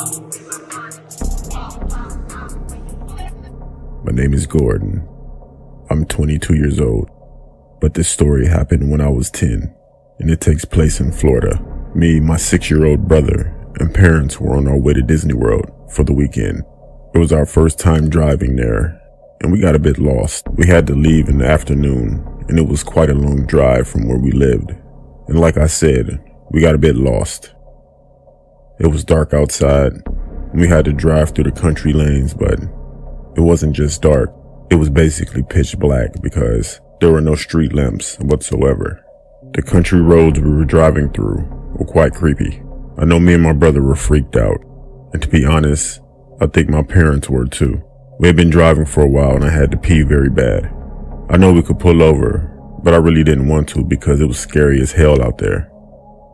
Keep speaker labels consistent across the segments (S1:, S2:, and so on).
S1: My name is Gordon. I'm 22 years old, but this story happened when I was 10, and it takes place in Florida. Me, my 6-year-old brother, and parents were on our way to Disney World for the weekend. It was our first time driving there, and we got a bit lost. We had to leave in the afternoon, and it was quite a long drive from where we lived. And like I said, we got a bit lost. It was dark outside, and we had to drive through the country lanes, but it wasn't just dark. It was basically pitch black because there were no street lamps whatsoever. The country roads we were driving through were quite creepy. I know me and my brother were freaked out, and to be honest, I think my parents were too. We had been driving for a while and I had to pee very bad. I know we could pull over, but I really didn't want to because it was scary as hell out there.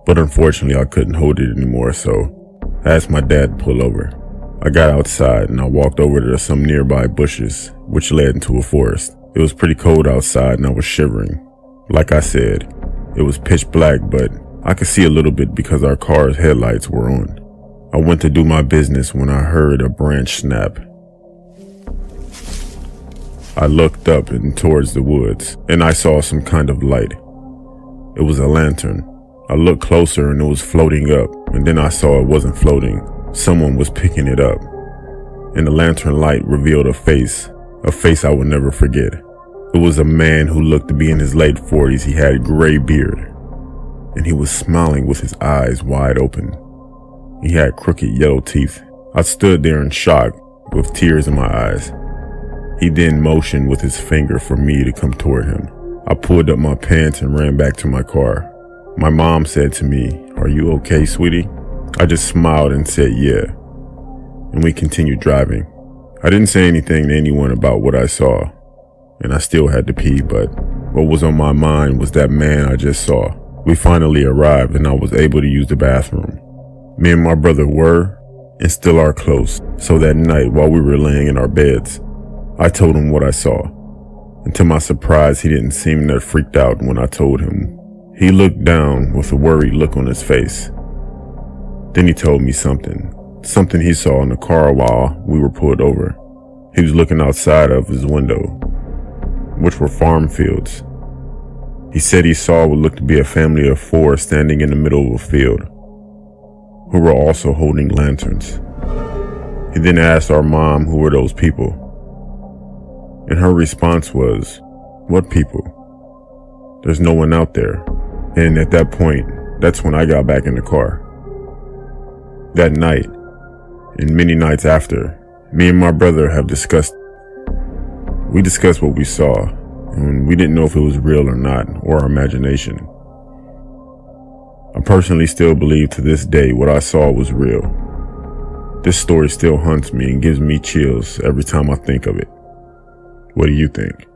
S1: But unfortunately I couldn't hold it anymore, so I asked my dad to pull over. I got outside and I walked over to some nearby bushes, which led into a forest. It was pretty cold outside and I was shivering. Like I said, it was pitch black, but I could see a little bit because our car's headlights were on. I went to do my business when I heard a branch snap. I looked up and towards the woods, and I saw some kind of light. It was a lantern. I looked closer and it was floating up, and then I saw it wasn't floating. Someone was picking it up, and the lantern light revealed a face I would never forget. It was a man who looked to be in his late 40s. He had gray beard, and he was smiling with his eyes wide open. He had crooked yellow teeth. I stood there in shock with tears in my eyes. He then motioned with his finger for me to come toward him. I pulled up my pants and ran back to my car. My mom said to me, "Are you okay, sweetie?" I just smiled and said yeah, and we continued driving. I didn't say anything to anyone about what I saw, and I still had to pee, but what was on my mind was that man I just saw. We finally arrived and I was able to use the bathroom. Me and my brother were, and still are close, so that night while we were laying in our beds, I told him what I saw. And to my surprise, he didn't seem that freaked out when I told him. He looked down with a worried look on his face. Then he told me something he saw in the car while we were pulled over. He was looking outside of his window, which were farm fields. He said he saw what looked to be a family of 4 standing in the middle of a field, who were also holding lanterns. He then asked our mom who were those people, and her response was, "What people? There's no one out there." And at that point, that's when I got back in the car. That night, and many nights after, me and my brother have discussed what we saw, and we didn't know if it was real or not, or our imagination. I personally still believe to this day what I saw was real. This story still haunts me and gives me chills every time I think of it. What do you think?